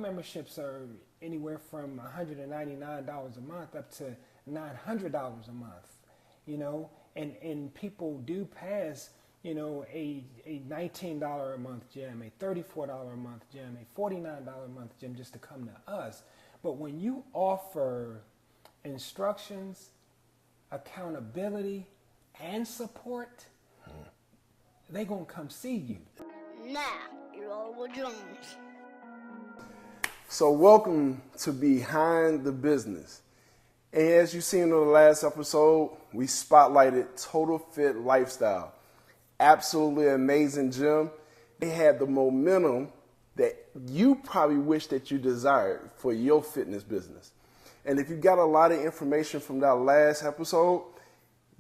memberships are anywhere from $199 a month up to $900 a month, and people do pass, a $19 a month gym, a $34 a month gym, a $49 a month gym just to come to us. But when you offer instructions, accountability, and support, they gonna come see you. Now, roll with drums. So welcome to Behind the Business. And as you've seen in the last episode, we spotlighted TotalFit Lifestyle. Absolutely amazing gym. They had the momentum that you probably wish that you desired for your fitness business. And if you got a lot of information from that last episode,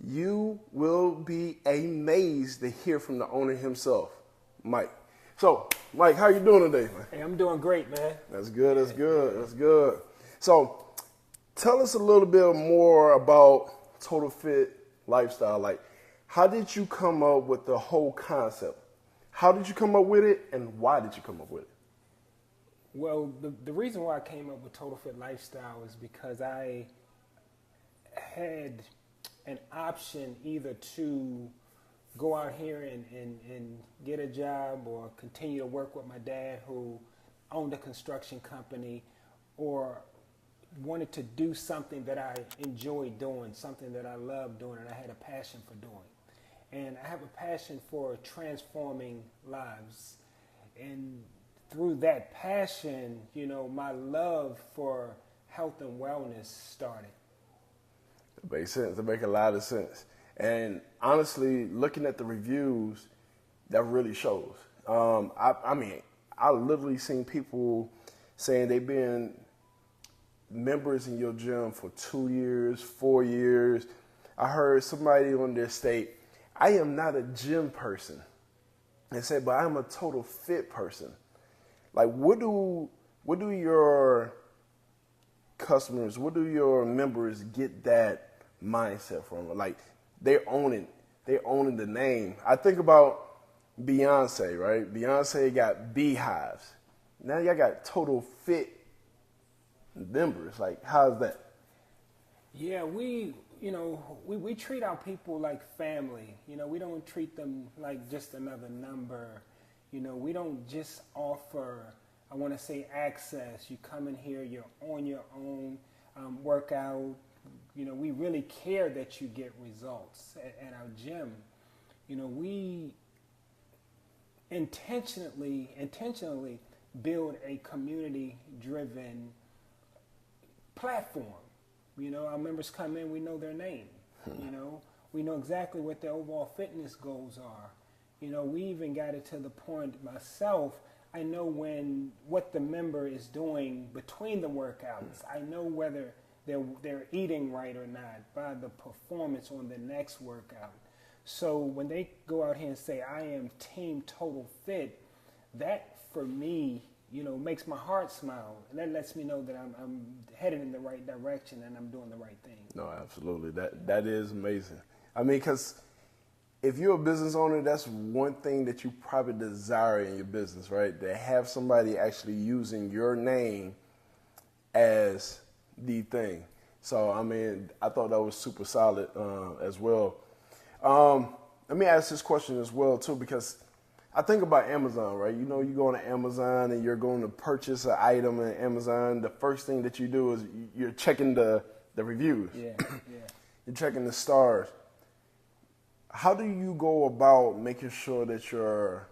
you will be amazed to hear from the owner himself, Mike. So, Mike, how you doing today, man? Hey, I'm doing great, man. That's good, that's good, that's good. So, tell us a little bit more about TotalFit Lifestyle. Like, how did you come up with the whole concept? How did you come up with it, and why did you come up with it? Well, the reason why I came up with TotalFit Lifestyle is because I had an option either to go out here and get a job or continue to work with my dad who owned a construction company, or wanted to do something that I enjoyed doing, something that I loved doing and I had a passion for doing. And I have a passion for transforming lives. And through that passion, my love for health and wellness started. It makes sense. It makes a lot of sense. And honestly, looking at the reviews, that really shows. I literally seen people saying they've been members in your gym for 2 years, 4 years. I heard somebody on their state, I am not a gym person. They said, but I'm a total fit person. Like, what do your customers, what do your members get that mindset from? Like, they're owning the name. I think about Beyonce, right? Beyonce got beehives. Now y'all got total fit members. Like, how's that? Yeah, we treat our people like family. We don't treat them like just another number. We don't just offer, I want to say, access. You come in here, you're on your own, workout. We really care that you get results at our gym. We intentionally build a community-driven platform. Our members come in, we know their name. We know exactly what their overall fitness goals are. We even got it to the point, myself, I know what the member is doing between the workouts. I know whether they're eating right or not by the performance on the next workout. So when they go out here and say, I am Team Total Fit, that for me, makes my heart smile. And that lets me know that I'm headed in the right direction and I'm doing the right thing. No, absolutely. That is amazing. I mean, because if you're a business owner, that's one thing that you probably desire in your business, right? To have somebody actually using your name as the thing. So, I mean, I thought that was super solid as well. Let me ask this question as well, too, because I think about Amazon, right? You go on Amazon and you're going to purchase an item on Amazon. The first thing that you do is you're checking the reviews. Yeah. You're checking the stars. How do you go about making sure that your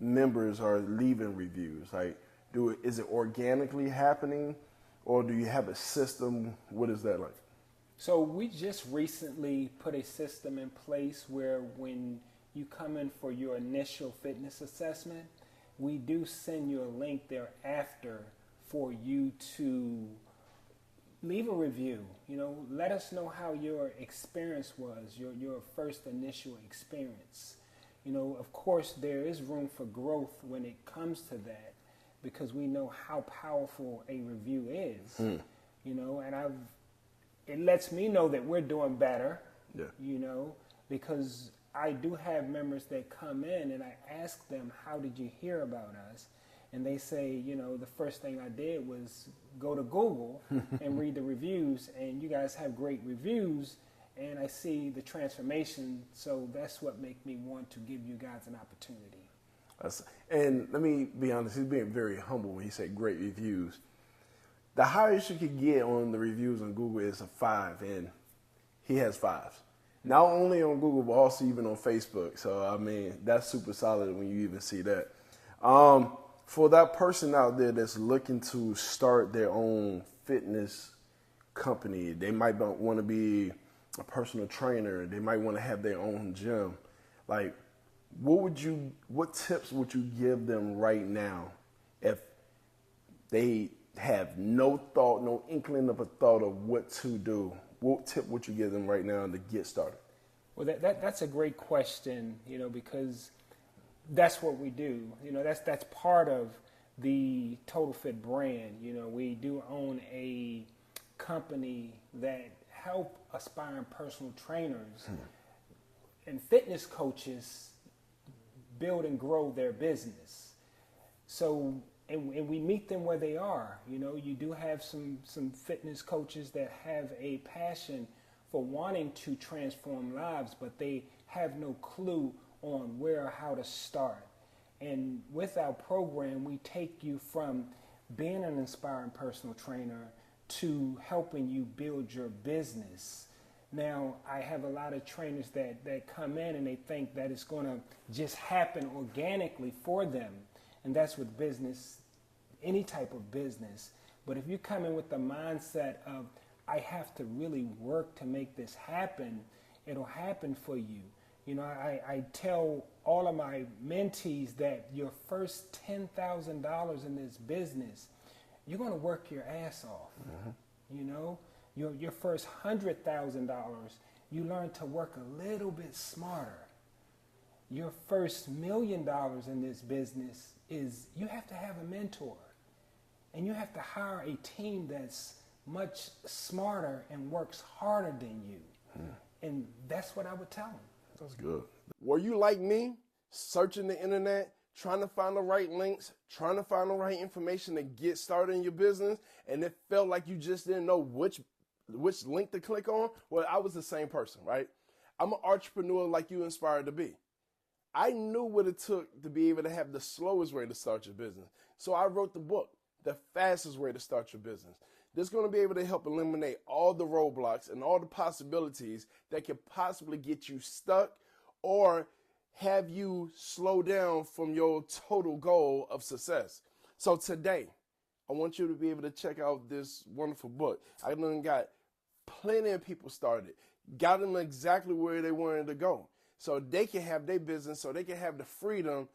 members are leaving reviews? Like, is it organically happening, or do you have a system? What is that like? So we just recently put a system in place where when you come in for your initial fitness assessment, we do send you a link thereafter for you to leave a review. Let us know how your experience was, your first initial experience. Of course, there is room for growth when it comes to that, because we know how powerful a review is. And it lets me know that we're doing better. Yeah. Because I do have members that come in and I ask them, how did you hear about us? and they say, you know, the first thing I did was go to Google and read the reviews, and you guys have great reviews, and I see the transformation, so that's what makes me want to give you guys an opportunity. And let me be honest, he's being very humble when he said great reviews. The highest you could get on the reviews on Google is a 5, and he has 5s. Not only on Google, but also even on Facebook. So, I mean, that's super solid when you even see that. For that person out there that's looking to start their own fitness company, they might want to be a personal trainer. They might want to have their own gym. Like, what tips would you give them right now if they have no thought, no inkling of a thought of what to do? What tip would you give them right now to get started? Well, that's a great question, you know, because that's what we do. You know, that's part of the TotalFit brand. You know, we do own a company that help aspiring personal trainers and fitness coaches build and grow their business. So, and we meet them where they are. You know, you do have some fitness coaches that have a passion for wanting to transform lives, but they have no clue on where or how to start. And with our program, we take you from being an inspiring personal trainer to helping you build your business. Now, I have a lot of trainers that come in and they think that it's going to just happen organically for them. And that's with business, any type of business. But if you come in with the mindset of, I have to really work to make this happen, it'll happen for you. You know, I tell all of my mentees that your first $10,000 in this business, you're going to work your ass off. You know, your first $100,000, you learn to work a little bit smarter. Your first $1 million in this business is you have to have a mentor, and you have to hire a team that's much smarter and works harder than you. And that's what I would tell them. That's good. Were you like me, searching the internet, trying to find the right links, trying to find the right information to get started in your business, and it felt like you just didn't know which link to click on? Well, I was the same person, right? I'm an entrepreneur like you inspired to be. I knew what it took to be able to have the slowest way to start your business. So I wrote the book, The Fastest Way to Start Your Business. This is going to be able to help eliminate all the roadblocks and all the possibilities that could possibly get you stuck or have you slow down from your total goal of success. So today, I want you to be able to check out this wonderful book. I done got plenty of people started, got them exactly where they wanted to go, so they can have their business, so they can have the freedom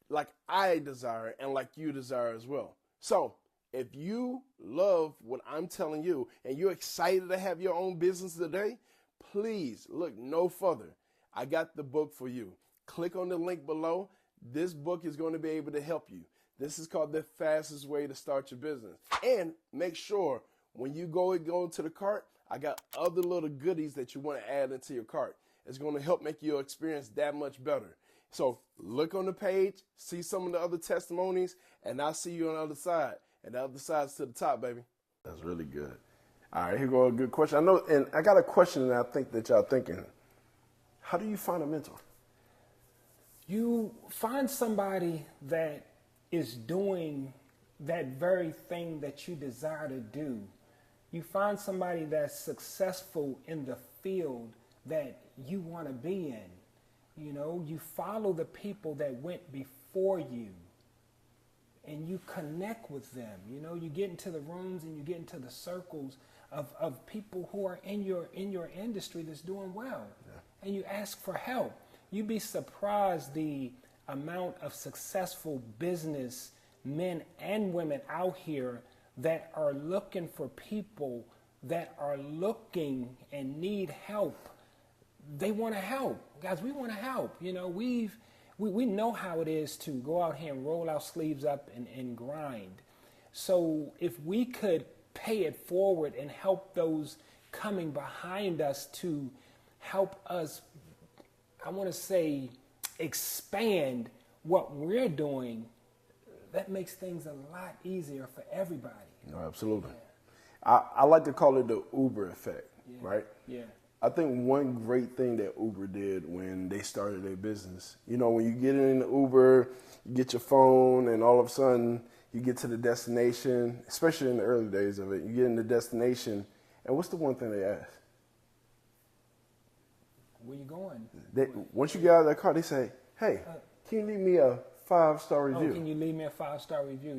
like I desire and like you desire as well. So if you love what I'm telling you and you're excited to have your own business today, please look no further. I got the book for you. Click on the link below. This book is going to be able to help you. This is called The Fastest Way to Start Your Business. And make sure when you go into the cart, I got other little goodies that you want to add into your cart. It's going to help make your experience that much better. So look on the page, see some of the other testimonies, and I'll see you on the other side. And the other side's to the top, baby. That's really good. All right, here go a good question. I know, and I got a question that I think that y'all thinking. How do you find a mentor? You find somebody that is doing that very thing that you desire to do. You find somebody that's successful in the field that you want to be in. You know, you follow the people that went before you and you connect with them. You know, you get into the rooms and you get into the circles of people who are in your industry that's doing well. Yeah. And you ask for help. You'd be surprised the amount of successful business men and women out here that are looking for people that are looking and need help. They want to help. Guys, we want to help. You know, we know how it is to go out here and roll our sleeves up and grind. So if we could pay it forward and help those coming behind us to help us, I want to say, expand what we're doing, that makes things a lot easier for everybody. No, absolutely. Yeah. I like to call it the Uber effect, right? Yeah. I think one great thing that Uber did when they started their business, you know, when you get in the Uber, you get your phone, and all of a sudden you get to the destination, especially in the early days of it, you get in the destination, and what's the one thing they ask? Where you going? Once you get out of that car, they say, hey, can you leave me a 5-star review? Oh, can you leave me a 5-star review?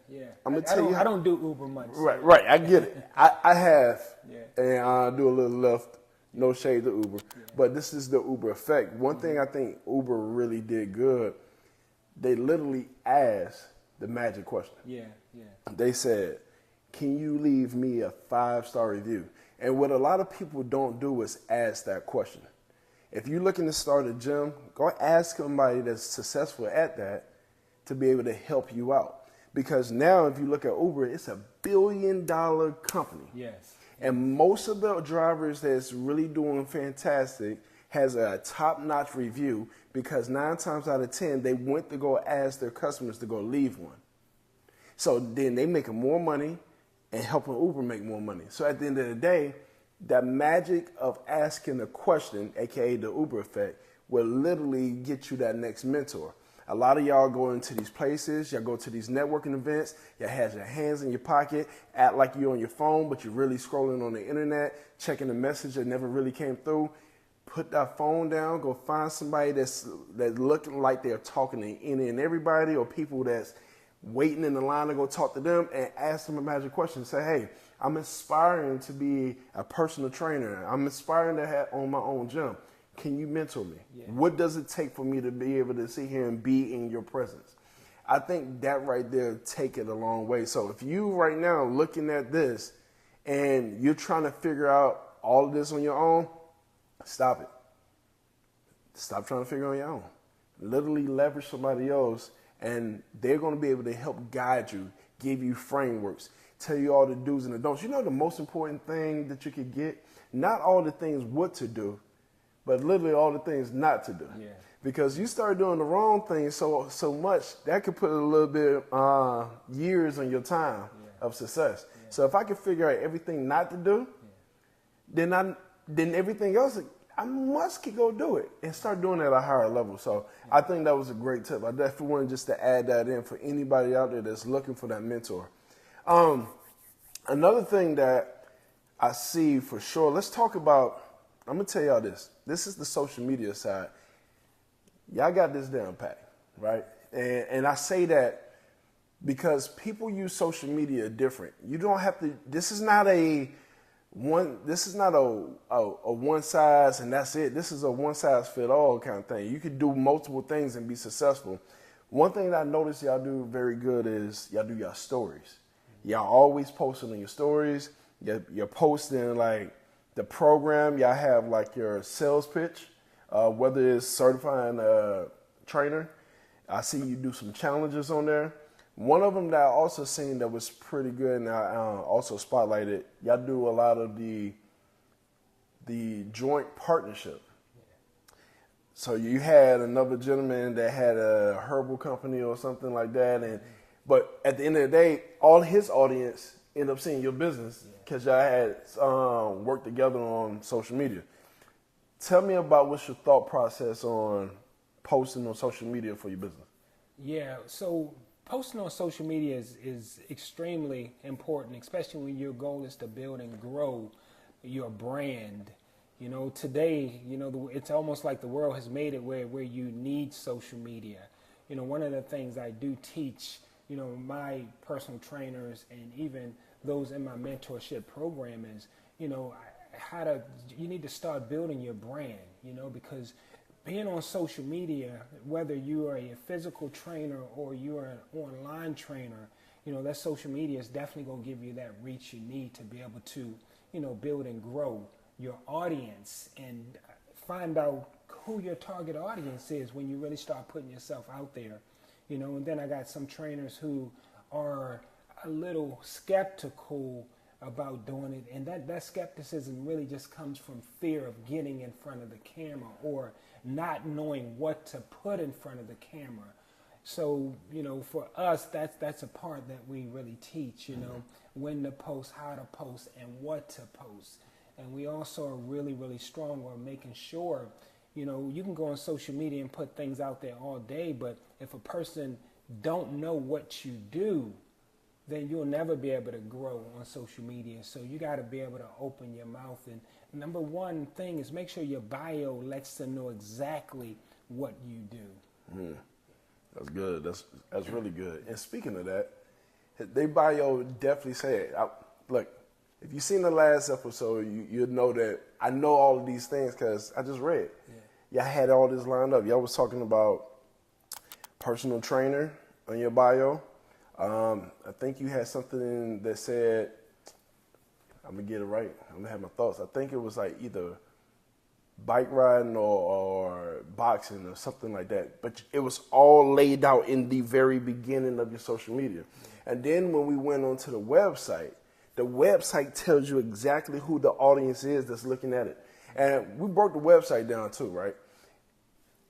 Yeah. I'm gonna tell you. I don't do Uber much. Right. I get it. I have, and I do a little Lyft. No shade to Uber, but this is the Uber effect. One thing I think Uber really did good, they literally asked the magic question. Yeah. They said, can you leave me a 5-star review? And what a lot of people don't do is ask that question. If you're looking to start a gym, go ask somebody that's successful at that to be able to help you out. Because now if you look at Uber, it's $1 billion company. Yes. And most of the drivers that's really doing fantastic has a top-notch review because 9 times out of 10, they went to go ask their customers to go leave one. So then they making more money and helping Uber make more money. So at the end of the day, that magic of asking a question, aka the Uber effect, will literally get you that next mentor. A lot of y'all go into these places, y'all go to these networking events, y'all have your hands in your pocket, act like you're on your phone, but you're really scrolling on the internet, checking a message that never really came through. Put that phone down, go find somebody that's looking like they're talking to any and everybody, or people that's waiting in the line to go talk to them, and ask them a magic question. Say, hey, I'm aspiring to be a personal trainer. I'm aspiring to own my own gym. Can you mentor me? Yeah. What does it take for me to be able to sit here and be in your presence? I think that right there take it a long way. So if you right now looking at this and you're trying to figure out all of this on your own, stop it. Stop trying to figure it on your own. Literally leverage somebody else, and they're going to be able to help guide you, give you frameworks, tell you all the do's and the don'ts. You know the most important thing that you could get? Not all the things what to do, but literally all the things not to do. Yeah. Because you start doing the wrong thing so much, that could put a little bit years on your time of success. Yeah. So if I can figure out everything not to do, then everything else, I must go do it and start doing it at a higher level. So I think that was a great tip. I definitely wanted just to add that in for anybody out there that's looking for that mentor. Another thing that I see for sure, let's talk about, I'm going to tell y'all this. This is the social media side. Y'all got this down pat, right? And I say that because people use social media different. You don't have to, this is not a one size and that's it. This is a one size fit all kind of thing. You could do multiple things and be successful. One thing that I noticed y'all do very good is y'all do y'all stories. Y'all always posting on your stories. You're posting like the program. Y'all have like your sales pitch, whether it's certifying a trainer. I see you do some challenges on there. One of them that I also seen that was pretty good, and I also spotlighted, y'all do a lot of the joint partnership. So you had another gentleman that had a herbal company or something like that, but at the end of the day, all his audience end up seeing your business because y'all had worked together on social media. Tell me about what's your thought process on posting on social media for your business. Yeah, so posting on social media is extremely important, especially when your goal is to build and grow your brand. You know, today, it's almost like the world has made it where you need social media. You know, one of the things I do teach, my personal trainers and even those in my mentorship program is, you need to start building your brand, because being on social media, whether you are a physical trainer or you are an online trainer, that social media is definitely going to give you that reach you need to be able to, build and grow your audience and find out who your target audience is when you really start putting yourself out there, and then I got some trainers who are a little skeptical about doing it, and that skepticism really just comes from fear of getting in front of the camera or not knowing what to put in front of the camera. So, for us, that's a part that we really teach, when to post, how to post, and what to post. And we also are really, really strong on making sure, you can go on social media and put things out there all day, but if a person don't know what you do, then you'll never be able to grow on social media. So you got to be able to open your mouth. And number one thing is make sure your bio lets them know exactly what you do. That's good. That's really good. And speaking of that, they bio definitely say it. Look, if you've seen the last episode, you'll know that I know all of these things because I just read. Y'all had all this lined up. Y'all was talking about personal trainer on your bio. I think you had something that said, I'm going to get it right. I'm going to have my thoughts. I think it was like either bike riding or boxing or something like that. But it was all laid out in the very beginning of your social media. And then when we went onto the website tells you exactly who the audience is that's looking at it. And we broke the website down too, right?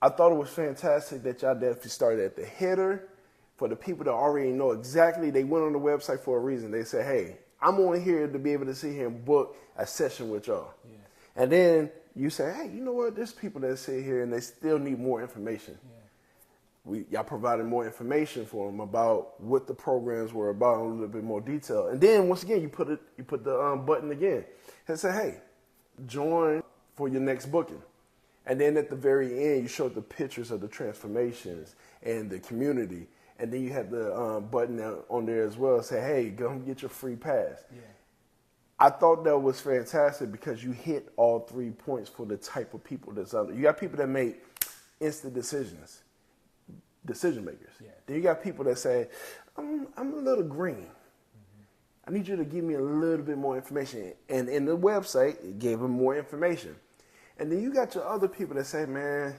I thought it was fantastic that y'all definitely started at the header. For the people that already know exactly, they went on the website for a reason. They said, hey, I'm on here to be able to sit here and book a session with y'all. Yeah. And then you say, hey, you know what? There's people that sit here and they still need more information. Yeah. Y'all provided more information for them about what the programs were about in a little bit more detail. And then once again, you put the button again and say, hey, join for your next booking. And then at the very end, you showed the pictures of the transformations and the community. And then you had the button on there as well, say, hey, go and get your free pass. Yeah. I thought that was fantastic because you hit all 3 points for the type of people that's out there. You got people that make instant decision makers. Yeah. Then you got people that say, I'm a little green. Mm-hmm. I need you to give me a little bit more information. And in the website, it gave them more information. And then you got your other people that say, man,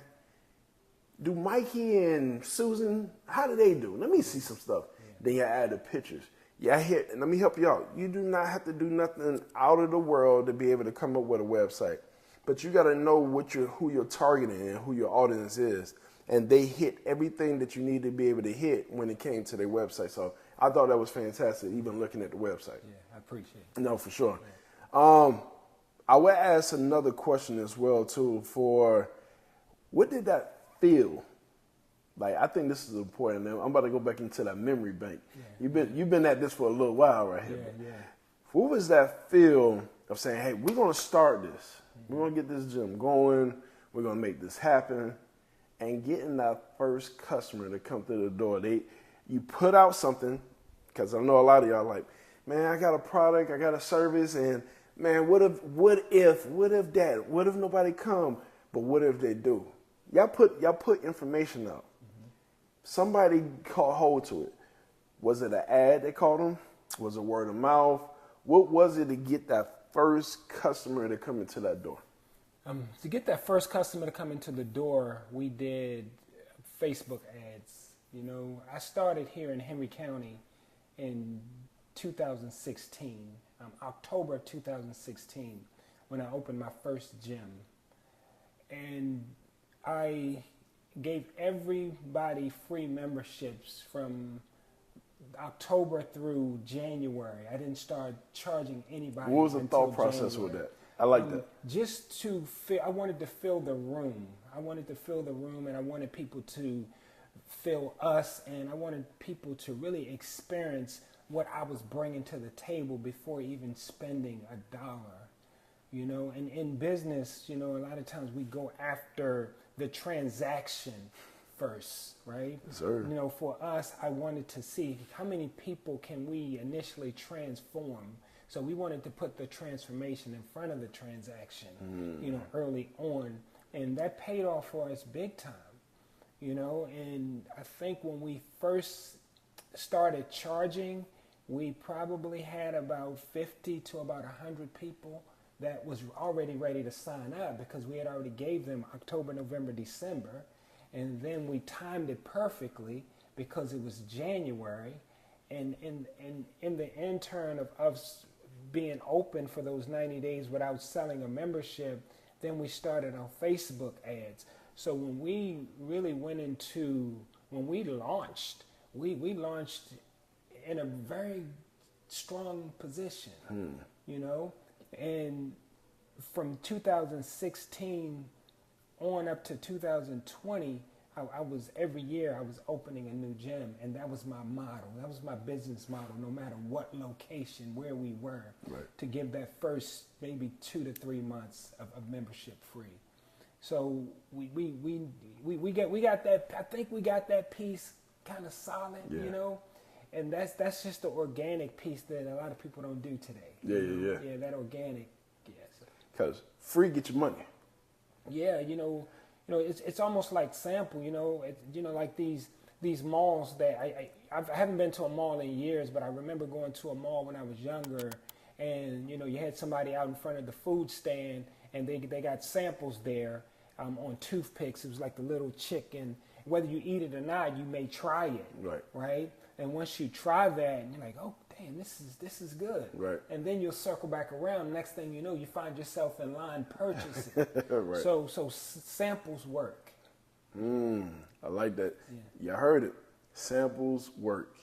do Mikey and Susan, how do they do? Let me see some stuff. Yeah. Then you add the pictures. Yeah, here, and let me help you out. You do not have to do nothing out of the world to be able to come up with a website. But you got to know who you're targeting and who your audience is. And they hit everything that you need to be able to hit when it came to their website. So I thought that was fantastic, even looking at the website. Yeah, I appreciate it. No, for sure. Yeah. I would ask another question as well, too, for what did that feel? Like, I think this is important. I'm about to go back into that memory bank. Yeah. You've been at this for a little while right here. Yeah. What was that feel of saying, hey, we're going to start this. Mm-hmm. We're going to get this gym going. We're going to make this happen. And getting that first customer to come through the door. You put out something, because I know a lot of y'all like, man, I got a product, I got a service, and man, what if nobody come, but what if they do? Y'all put information out. Mm-hmm. Somebody caught hold to it. Was it an ad they called them? Was it word of mouth? What was it to get that first customer to come into that door? To get that first customer to come into the door, we did Facebook ads. I started here in Henry County in 2016, October of 2016, when I opened my first gym. And I gave everybody free memberships from October through January. I didn't start charging anybody. What was the thought process with that? I like that. Just to I wanted to fill the room. I wanted to fill the room, and I wanted people to feel us, and I wanted people to really experience what I was bringing to the table before even spending $1. And in business, a lot of times we go after the transaction first, right? Yes, sir. For us, I wanted to see how many people can we initially transform. So we wanted to put the transformation in front of the transaction, early on. And that paid off for us big time, And I think when we first started charging, we probably had about 50 to about 100 people that was already ready to sign up because we had already gave them October, November, December. And then we timed it perfectly because it was January. And in the intern of us being open for those 90 days without selling a membership, then we started on Facebook ads. So when we really went into when we launched, we launched in a very strong position, you know, and from 2016 on up to 2020, I was every year I was opening a new gym, and that was my model. That was my business model. No matter what location, where we were, to give that first maybe 2 to 3 months of membership free. So we got that. I think we got that piece kind of solid, you know, and that's just the organic piece that a lot of people don't do today. Yeah, that organic. Yes. Because free get you money. Yeah, you know, it's almost like sample. You know, like these malls that I haven't been to a mall in years, but I remember going to a mall when I was younger, and you know, you had somebody out in front of the food stand, and they got samples there on toothpicks. It was like the little chicken. Whether you eat it or not, you may try it. Right. And once you try that, and you're like, oh, damn, this is good. Right. And then you'll circle back around. Next thing you know, you find yourself in line purchasing. Right. So samples work. I like that. Yeah. You heard it. Samples work.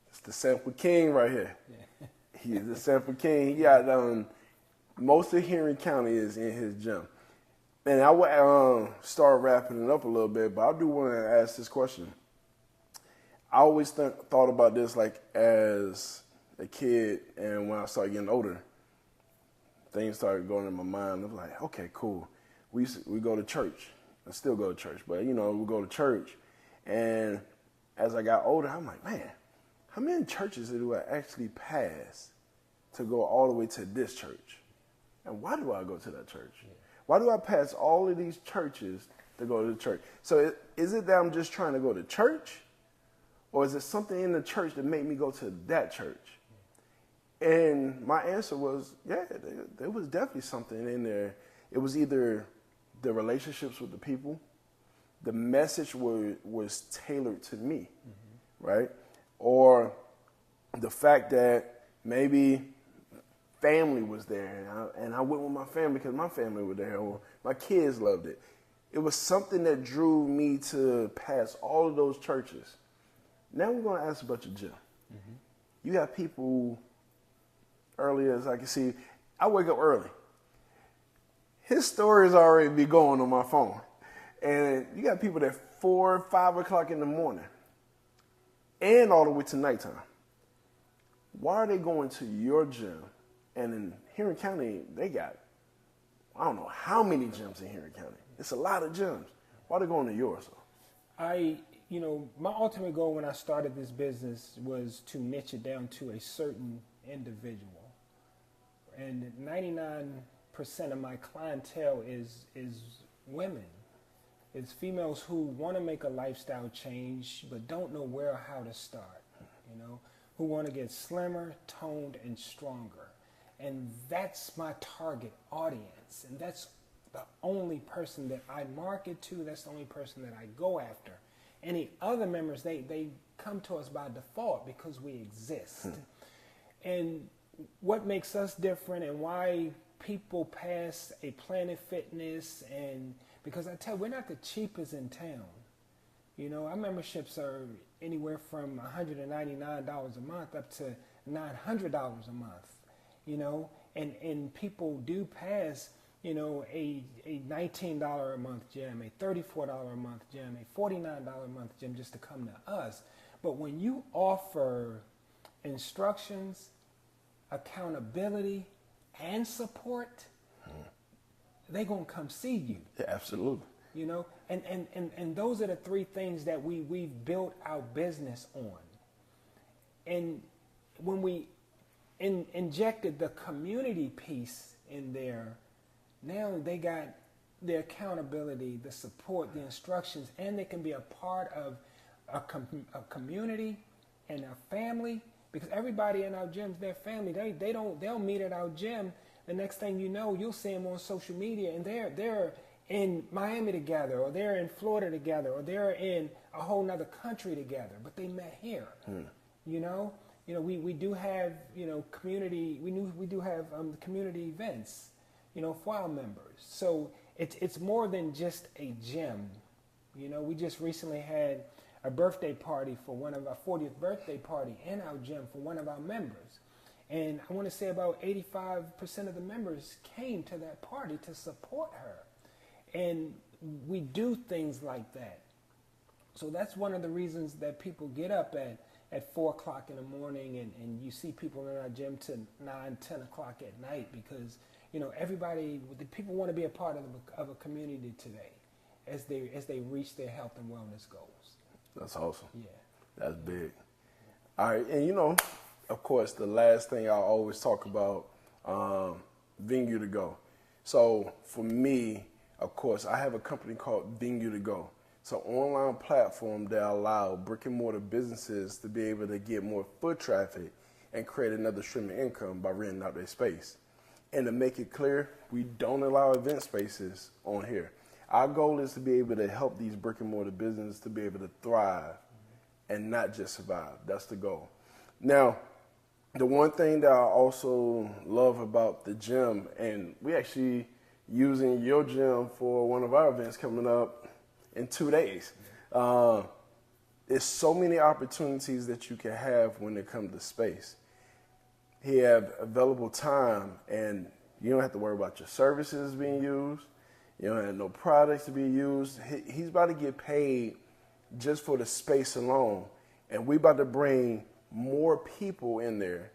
It's the sample king right here. Yeah. He is the sample king. He got most of Henry County is in his gym. And I will start wrapping it up a little bit, but I do want to ask this question. I always thought about this like as a kid, and when I started getting older, things started going in my mind. I was like, okay, cool. We go to church. I still go to church, but you know, we go to church. And as I got older, I'm like, man, how many churches do I actually pass to go all the way to this church? And why do I go to that church? Yeah. Why do I pass all of these churches to go to the church? So is it that I'm just trying to go to church? Or is it something in the church that made me go to that church? And my answer was, yeah, there was definitely something in there. It was either the relationships with the people, the message was tailored to me, right? Or the fact that maybe family was there, and I went with my family because my family was there, or my kids loved it. It was something that drew me to pass all of those churches. Now we're going to ask about your gym. You got people early as I can see. I wake up early. His stories already be going on my phone. And you got people that 4, 5 o'clock in the morning and all the way to nighttime. Why are they going to your gym? And in Henry County, they got, I don't know how many gyms in Henry County. It's a lot of gyms. Why are they going to yours? You know, my ultimate goal when I started this business was to niche it down to a certain individual. And 99% of my clientele is women. It's females who want to make a lifestyle change but don't know where or how to start, you know, who want to get slimmer, toned, and stronger. And that's my target audience. And that's the only person that I market to. That's the only person that I go after. Any other members, they come to us by default because we exist. And what makes us different and why people pass a Planet Fitness, and because I tell you, we're not the cheapest in town. You know, our memberships are anywhere from $199 a month up to $900 a month, you know, and people do pass, you know, a $19 a month gym, a $34 a month gym, a $49 a month gym just to come to us. But when you offer instructions, accountability, and support, they're going to come see you. Yeah, absolutely. You know, and those are the three things that we've built our business on. And when we injected the community piece in there, now they got the accountability, the support, the instructions, and they can be a part of a community and a family, because everybody in our gyms, their family, they'll meet at our gym. The next thing you know, you'll see them on social media, and they're in Miami together, or they're in Florida together, or they're in a whole nother country together, but they met here. You know, we do have, you know, community. We do have community events, you know, for our members. So it's more than just a gym. You know, we just recently had a birthday party for one of our 40th birthday party in our gym for one of our members. And I want to say about 85% of the members came to that party to support her. And we do things like that. So that's one of the reasons that people get up at 4 o'clock in the morning and you see people in our gym to 9, 10 o'clock at night because, you know, the people want to be a part of a community today as they reach their health and wellness goals. That's awesome. Yeah. That's big. All right. And, you know, of course, the last thing I always talk about, venue to go. So for me, of course, I have a company called Venue to Go. It's an online platform that allows brick and mortar businesses to be able to get more foot traffic and create another stream of income by renting out their space. And to make it clear, we don't allow event spaces on here. Our goal is to be able to help these brick and mortar businesses to be able to thrive and not just survive. That's the goal. Now, the one thing that I also love about the gym, and we actually using your gym for one of our events coming up in 2 days. There's so many opportunities that you can have when it comes to space. You have available time, and you don't have to worry about your services being used. You don't have no products to be used. He's about to get paid just for the space alone, and we about to bring more people in there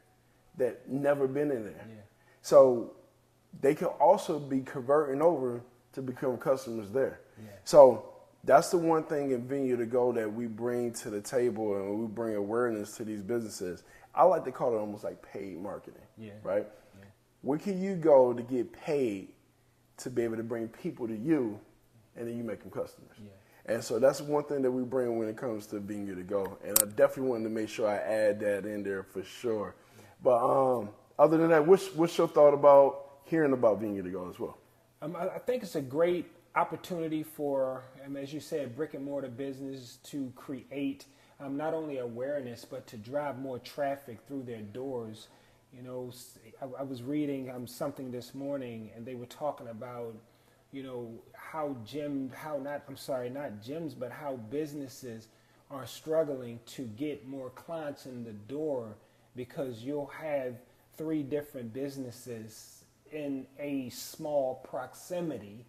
that never been in there. Yeah. So they can also be converting over to become customers there. Yeah. So that's the one thing in Venue to Go that we bring to the table, and we bring awareness to these businesses. I like to call it almost like paid marketing, right? Yeah. Where can you go to get paid to be able to bring people to you, and then you make them customers? Yeah. And so that's one thing that we bring when it comes to Venue to Go. And I definitely wanted to make sure I add that in there for sure. Yeah. But other than that, what's your thought about hearing about Venue to Go as well? I think it's a great opportunity for, as you said, brick and mortar business to create not only awareness, but to drive more traffic through their doors. You know, I was reading something this morning, and they were talking about, you know, how businesses are struggling to get more clients in the door because you'll have 3 different businesses in a small proximity,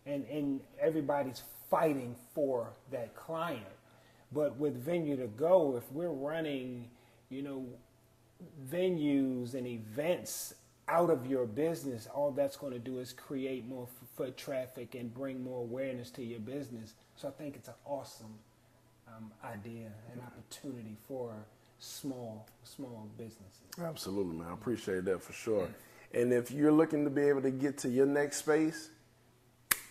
and everybody's fighting for that client. But with Venue to Go, if we're running, you know, venues and events out of your business, all that's going to do is create more foot traffic and bring more awareness to your business. So I think it's an awesome idea and opportunity for small businesses. Absolutely, man. I appreciate that for sure. And if you're looking to be able to get to your next space,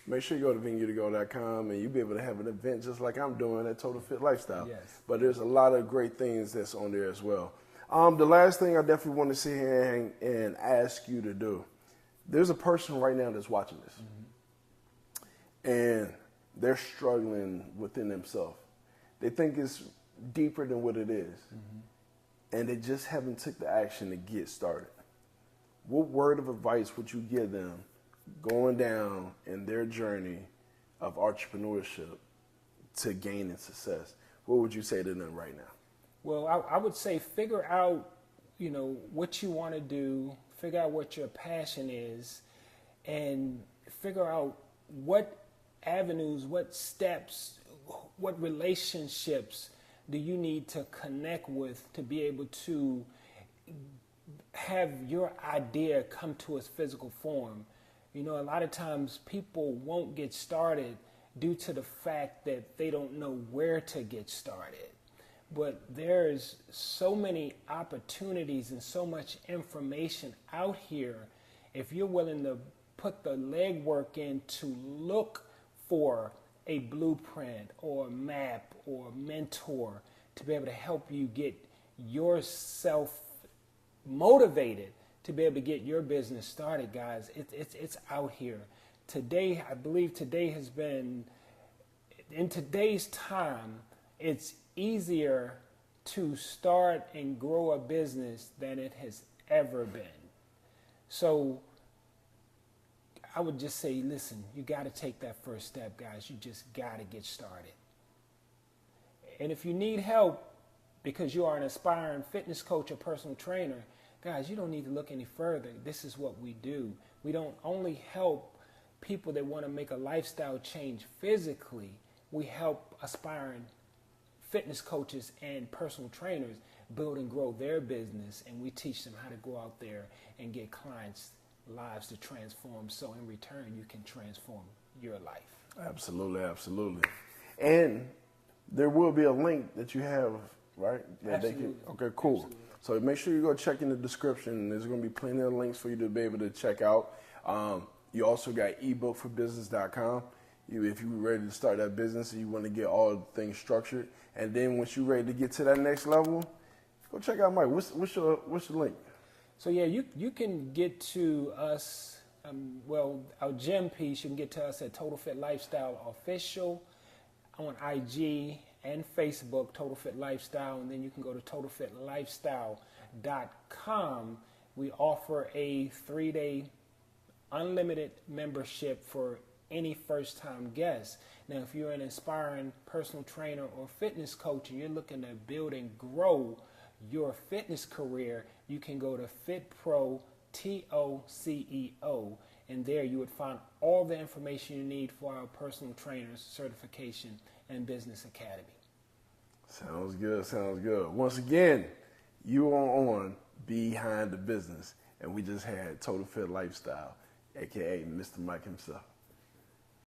make sure you go to venuetogo.com and you'll be able to have an event just like I'm doing at TotalFit Lifestyle. Yes. But there's a lot of great things that's on there as well. The last thing I definitely want to sit here and ask you to do, there's a person right now that's watching this, and they're struggling within themselves. They think it's deeper than what it is, and they just haven't took the action to get started. What word of advice would you give them going down in their journey of entrepreneurship to gaining success? What would you say to them right now? Well, I would say figure out, you know, what you want to do, figure out what your passion is, and figure out what avenues, what steps, what relationships do you need to connect with to be able to have your idea come to its physical form. You know, a lot of times people won't get started due to the fact that they don't know where to get started. But there's so many opportunities and so much information out here. If you're willing to put the legwork in to look for a blueprint or a map or a mentor to be able to help you get yourself motivated to be able to get your business started, guys, it's out here. Today, I believe today has been, in today's time, it's easier to start and grow a business than it has ever been. So I would just say, listen, you got to take that first step, guys. You just got to get started. And if you need help because you are an aspiring fitness coach or personal trainer, guys, you don't need to look any further. This is what we do. We don't only help people that want to make a lifestyle change physically. We help aspiring fitness coaches and personal trainers build and grow their business, and we teach them how to go out there and get clients' lives to transform, so in return you can transform your life. Absolutely, absolutely. And there will be a link that you have, right? Absolutely. Okay, cool. Absolutely. So make sure you go check in the description. There's going to be plenty of links for you to be able to check out. You also got ebookforbusiness.com. If you're ready to start that business and you want to get all things structured, and then once you're ready to get to that next level, go check out Mike. What's your link? So yeah, you can get to us. Our gym piece, you can get to us at TotalFit Lifestyle Official on IG and Facebook, TotalFit Lifestyle, and then you can go to TotalFitLifestyle.com. We offer a 3-day unlimited membership for any first-time guest. Now, if you're an aspiring personal trainer or fitness coach and you're looking to build and grow your fitness career, you can go to FitPro, TOCEO, and there you would find all the information you need for our personal trainers certification and business academy. Sounds good, sounds good. Once again, you are on Behind the Business, and we just had Total Fit Lifestyle, aka Mr. Mike himself.